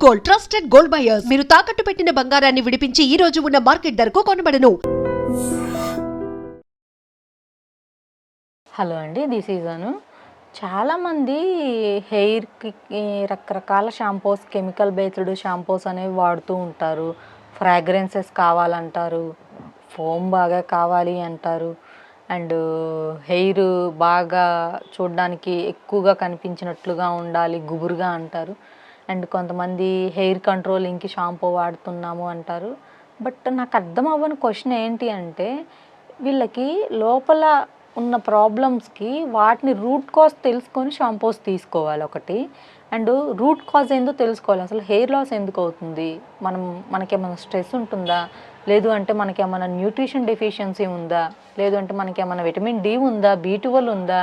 Gold, trusted gold buyers. మీరు తాకట్టు పెట్టిన బంగారాన్ని విడిపించి ఈ రోజు ఉన్న మార్కెట్ ధరకు కొనబడను. హలో అండి, దిస్ ఈజ్ అను. చాలామంది హెయిర్కి రకరకాల షాంపూస్, కెమికల్ బేస్డ్ షాంపూస్ అనేవి వాడుతూ ఉంటారు. ఫ్రాగ్రెన్సెస్ కావాలంటారు, ఫోమ్ బాగా కావాలి అంటారు, అండ్ హెయిర్ బాగా చూడడానికి ఎక్కువగా కనిపించినట్లుగా ఉండాలి, గుబురుగా అంటారు. అండ్ కొంతమంది హెయిర్ కంట్రోలింగ్కి షాంపూ వాడుతున్నాము అంటారు. బట్ నాకు అర్థం అవ్వని క్వశ్చన్ ఏంటి అంటే, వీళ్ళకి లోపల ఉన్న ప్రాబ్లమ్స్కి వాటిని రూట్ కాజ్ తెలుసుకొని షాంపూస్ తీసుకోవాలి ఒకటి. అండ్ రూట్ కాజ్ ఏందో తెలుసుకోవాలి. అసలు హెయిర్ లాస్ ఎందుకు అవుతుంది, మనకేమైనా స్ట్రెస్ ఉంటుందా, లేదు అంటే మనకేమైనా న్యూట్రిషన్ డెఫిషియన్సీ ఉందా, లేదు అంటే మనకేమైనా విటమిన్ డి ఉందా, B12 ఉందా,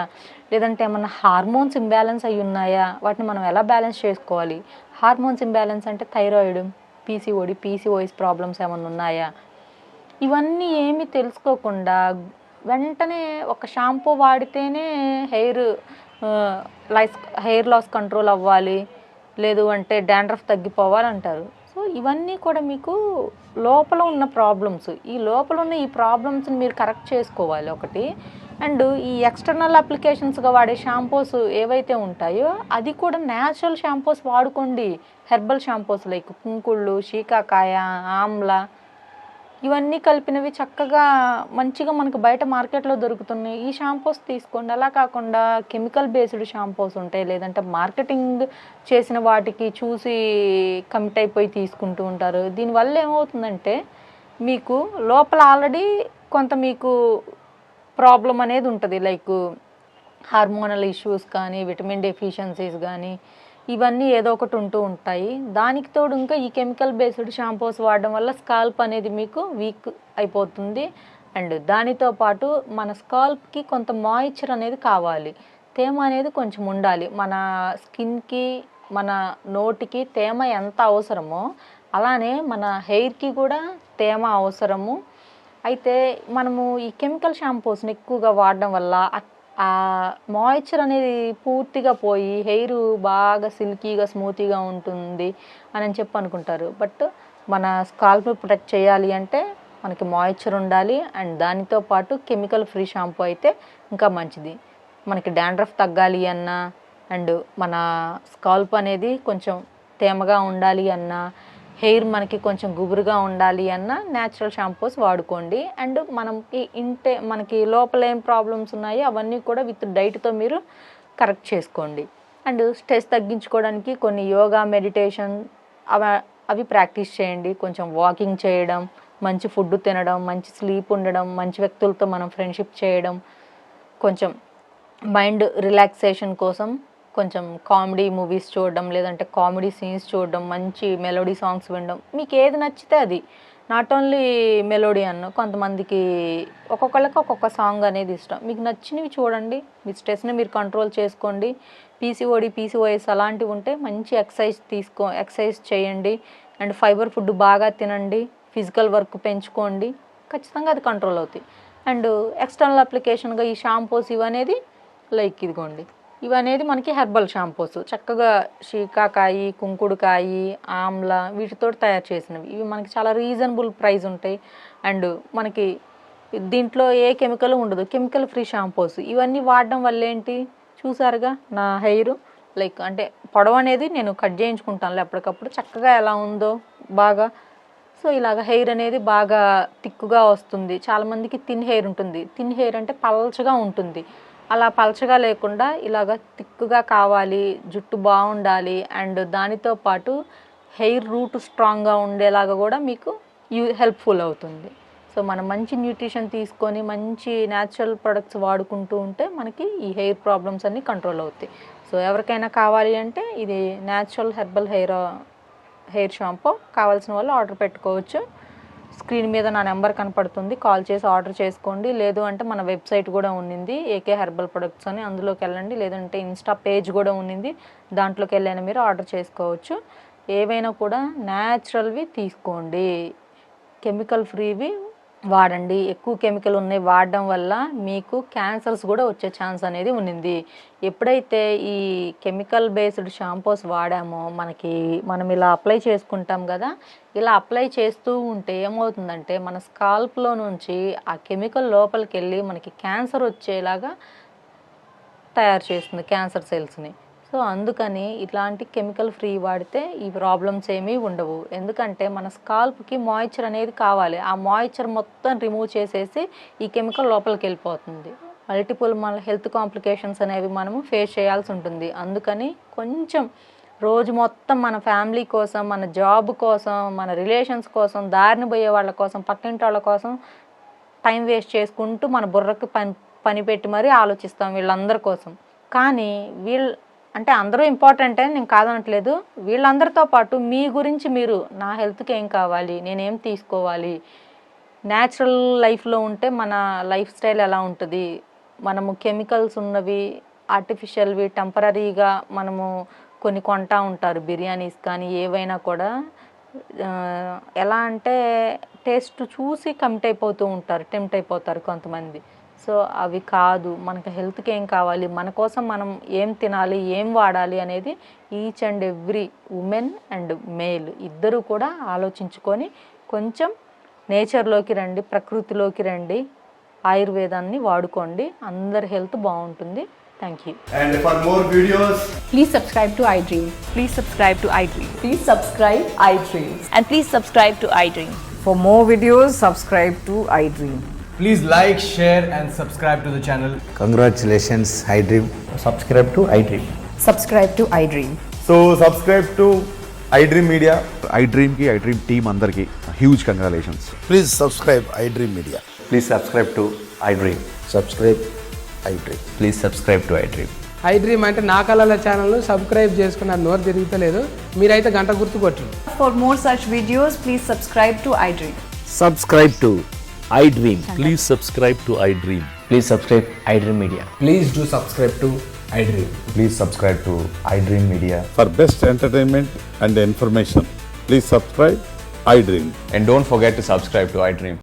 లేదంటే ఏమైనా హార్మోన్స్ ఇంబ్యాలెన్స్ అయి ఉన్నాయా, వాటిని మనం ఎలా బ్యాలెన్స్ చేసుకోవాలి. హార్మోన్స్ ఇంబ్యాలెన్స్ అంటే థైరాయిడ్, పీసీఓఎస్ ప్రాబ్లమ్స్ ఏమైనా ఉన్నాయా, ఇవన్నీ ఏమీ తెలుసుకోకుండా వెంటనే ఒక షాంపూ వాడితేనే హెయిర్ లాస్ కంట్రోల్ అవ్వాలి, లేదు అంటే డాండ్రఫ్ తగ్గిపోవాలంటారు. సో ఇవన్నీ కూడా మీకు లోపల ఉన్న ప్రాబ్లమ్స్. ఈ లోపల ఉన్న ఈ ప్రాబ్లమ్స్ని మీరు కరెక్ట్ చేసుకోవాలి ఒకటి. అండ్ ఈ ఎక్స్టర్నల్ అప్లికేషన్స్గా వాడే షాంపూస్ ఏవైతే ఉంటాయో అది కూడా న్యాచురల్ షాంపూస్ వాడుకోండి. Herbal shampoos like కుంకుళ్ళు, shikakai, Amla, ఇవన్నీ కలిపినవి చక్కగా మంచిగా మనకు బయట మార్కెట్లో దొరుకుతున్నాయి. ఈ షాంపూస్ తీసుకోండి. అలా కాకుండా కెమికల్ బేస్డ్ షాంపూస్ ఉంటాయి, లేదంటే మార్కెటింగ్ చేసిన వాటికి చూసి కమిట్ అయిపోయి తీసుకుంటూ ఉంటారు. దీనివల్ల ఏమవుతుందంటే మీకు లోపల ఆల్రెడీ కొంత మీకు ప్రాబ్లం అనేది ఉంటుంది, లైక్ హార్మోనల్ ఇష్యూస్ కానీ, విటమిన్ డెఫిషియన్సీస్ కానీ, ఇవన్నీ ఏదో ఒకటి ఉంటూ ఉంటాయి. దానికి తోడు ఇంకా ఈ కెమికల్ బేస్డ్ షాంపూస్ వాడడం వల్ల స్కాల్ప్ అనేది మీకు వీక్ అయిపోతుంది. అండ్ దానితో పాటు మన స్కాల్ప్కి కొంత మాయిశ్చర్ అనేది కావాలి, తేమ అనేది కొంచెం ఉండాలి. మన స్కిన్కి, మన నోటికి తేమ ఎంత అవసరమో అలానే మన హెయిర్కి కూడా తేమ అవసరము. అయితే మనము ఈ కెమికల్ షాంపూస్ని ఎక్కువగా వాడడం వల్ల ఆ మాయిశ్చర్ అనేది పూర్తిగా పోయి హెయిర్ బాగా సిల్కీగా, స్మూతీగా ఉంటుంది అని చెప్పి అనుకుంటారు. బట్ మన స్కాల్ప్ని ప్రొటెక్ట్ చేయాలి అంటే మనకి మాయిశ్చర్ ఉండాలి. అండ్ దానితో పాటు కెమికల్ ఫ్రీ షాంపూ అయితే ఇంకా మంచిది. మనకి డాండ్రఫ్ తగ్గాలి అన్నా, అండ్ మన స్కాల్ప్ అనేది కొంచెం తేమగా ఉండాలి అన్నా, హెయిర్ మనకి కొంచెం గుబురుగా ఉండాలి అన్న న్యాచురల్ షాంపూస్ వాడుకోండి. అండ్ మనకి లోపల ఏం ప్రాబ్లమ్స్ ఉన్నాయో అవన్నీ కూడా విత్ డైట్తో మీరు కరెక్ట్ చేసుకోండి. అండ్ స్ట్రెస్ తగ్గించుకోవడానికి కొన్ని యోగా, మెడిటేషన్ అవి ప్రాక్టీస్ చేయండి. కొంచెం వాకింగ్ చేయడం, మంచి ఫుడ్ తినడం, మంచి స్లీప్ ఉండడం, మంచి వ్యక్తులతో మనం ఫ్రెండ్షిప్ చేయడం, కొంచెం మైండ్ రిలాక్సేషన్ కోసం కొంచెం కామెడీ మూవీస్ చూడడం, లేదంటే కామెడీ సీన్స్ చూడడం, మంచి మెలోడీ సాంగ్స్ వినడం, మీకు ఏది నచ్చితే అది. నాట్ ఓన్లీ మెలోడీ కొంతమందికి ఒక్కొక్కళ్ళకి ఒక్కొక్క సాంగ్ అనేది ఇష్టం. మీకు నచ్చినవి చూడండి, మీ స్ట్రెస్ని మీరు కంట్రోల్ చేసుకోండి. పీసీఓఎస్ అలాంటివి ఉంటే మంచి ఎక్సర్సైజ్ చేయండి. అండ్ ఫైబర్ ఫుడ్ బాగా తినండి, ఫిజికల్ వర్క్ పెంచుకోండి, ఖచ్చితంగా అది కంట్రోల్ అవుతాయి. అండ్ ఎక్స్టర్నల్ అప్లికేషన్గా ఈ షాంపూస్ ఇవనేది లైక్ ఇదిగోండి, ఇవనేది మనకి హెర్బల్ షాంపూస్, చక్కగా శీకాకాయ, కుంకుడుకాయ, ఆమ్లా వీటితో తయారు చేసినవి. ఇవి మనకి చాలా రీజనబుల్ ప్రైస్ ఉంటాయి. అండ్ మనకి దీంట్లో ఏ కెమికల్ ఉండదు, కెమికల్ ఫ్రీ షాంపూస్. ఇవన్నీ వాడడం వల్ల ఏంటి చూసారుగా, నా హెయిర్ లైక్ అంటే పొడవు అనేది నేను కట్ చేయించుకుంటాను ఎప్పటికప్పుడు, చక్కగా ఎలా ఉందో బాగా. సో ఇలాగ హెయిర్ అనేది బాగా థిక్గా వస్తుంది. చాలామందికి థిన్ హెయిర్ ఉంటుంది. థిన్ హెయిర్ అంటే పల్చగా ఉంటుంది, అలా పలచగా లేకుండా ఇలాగ థిక్గా కావాలి, జుట్టు బాగుండాలి. అండ్ దానితో పాటు హెయిర్ రూట్ స్ట్రాంగ్గా ఉండేలాగా కూడా మీకు హెల్ప్ఫుల్ అవుతుంది. సో మనం మంచి న్యూట్రిషన్ తీసుకొని మంచి న్యాచురల్ ప్రొడక్ట్స్ వాడుకుంటూ ఉంటే మనకి ఈ హెయిర్ ప్రాబ్లమ్స్ అన్నీ కంట్రోల్ అవుతాయి. సో ఎవరికైనా కావాలి అంటే ఇది న్యాచురల్ హెర్బల్ హెయిర్ షాంపూ కావాల్సిన వాళ్ళు ఆర్డర్ పెట్టుకోవచ్చు. స్క్రీన్ మీద నా నెంబర్ కనపడుతుంది, కాల్ చేసి ఆర్డర్ చేసుకోండి. లేదు అంటే మన వెబ్సైట్ కూడా ఉన్నింది, ఏకే హెర్బల్ ప్రొడక్ట్స్ అని, అందులోకి వెళ్ళండి. లేదంటే ఇన్స్టా పేజ్ కూడా ఉన్నింది, దాంట్లోకి వెళ్ళైనా మీరు ఆర్డర్ చేసుకోవచ్చు. ఏవైనా కూడా న్యాచురల్వి తీసుకోండి, కెమికల్ ఫ్రీవి వాడండి. ఎక్కువ కెమికల్ ఉన్నాయి వాడడం వల్ల మీకు క్యాన్సర్స్ కూడా వచ్చే ఛాన్స్ అనేది ఉండింది. ఎప్పుడైతే ఈ కెమికల్ బేస్డ్ షాంపూస్ వాడామో మనం ఇలా అప్లై చేసుకుంటాం కదా, ఇలా అప్లై చేస్తూ ఉంటే ఏమవుతుందంటే మన స్కాల్ప్లో నుంచి ఆ కెమికల్ లోపలికి వెళ్ళి మనకి క్యాన్సర్ వచ్చేలాగా తయారు చేస్తుంది, క్యాన్సర్ సెల్స్ని. సో అందుకని ఇట్లాంటి కెమికల్ ఫ్రీ వాడితే ఈ ప్రాబ్లమ్స్ ఏమీ ఉండవు. ఎందుకంటే మన స్కాల్ప్కి మాయిశ్చర్ అనేది కావాలి. ఆ మాయిశ్చర్ మొత్తం రిమూవ్ చేసేసి ఈ కెమికల్ లోపలికి వెళ్ళిపోతుంది. మన హెల్త్ కాంప్లికేషన్స్ అనేవి మనము ఫేస్ చేయాల్సి ఉంటుంది. అందుకని కొంచెం రోజు మొత్తం మన ఫ్యామిలీ కోసం, మన జాబ్ కోసం, మన రిలేషన్స్ కోసం, దారిని పోయే వాళ్ళ కోసం, పక్కింటి వాళ్ళ కోసం టైం వేస్ట్ చేసుకుంటూ మన బుర్రకు పని పెట్టి మరీ ఆలోచిస్తాం వీళ్ళందరి కోసం. కానీ అంటే అందరూ ఇంపార్టెంట్ అని నేను కాదనట్లేదు. వీళ్ళందరితో పాటు మీ గురించి మీరు, నా హెల్త్కి ఏం కావాలి, నేనేం తీసుకోవాలి, న్యాచురల్ లైఫ్లో ఉంటే మన లైఫ్ స్టైల్ ఎలా ఉంటుంది, మనము కెమికల్స్ ఉన్నవి, ఆర్టిఫిషియల్వి టెంపరీగా మనము కొన్ని కొంటా ఉంటారు, బిర్యానీస్ కానీ ఏవైనా కూడా ఎలా అంటే టేస్ట్ చూసి టెంప్ట్ అయిపోతారు కొంతమంది. సో అవి కాదు, మనకు హెల్త్కి ఏం కావాలి, మన కోసం మనం ఏం తినాలి, ఏం వాడాలి అనేది each and every women and male ఇద్దరూ కూడా ఆలోచించుకొని కొంచెం నేచర్లోకి రండి, ప్రకృతిలోకి రండి, ఆయుర్వేదాన్ని వాడుకోండి, అందరి హెల్త్ బాగుంటుంది. Thank you. And for more videos, Please subscribe to iDream. Please subscribe to iDream. Please subscribe iDream. And please subscribe to iDream. For more videos, subscribe to iDream. please like, share and subscribe to the channel. Congratulations, iDream. Subscribe to iDream. Subscribe to iDream. So subscribe to iDream Media. iDream team andarki huge congratulations. Please subscribe iDream Media. Please subscribe to iDream. Subscribe iDream. Please subscribe to iDream. iDream అంటే నా కళల ఛానల్ను subscribe చేసుకున్న నోరు తిరుగుతలేదు, మీరైతే గంట గుర్తు కొట్టండి. For more such videos, please subscribe to iDream. Subscribe to iDream. Please subscribe to iDream. Please subscribe iDream Media. Please do subscribe to iDream. Please subscribe to iDream Media. For best entertainment and information, please subscribe iDream. And don't forget to subscribe to iDream.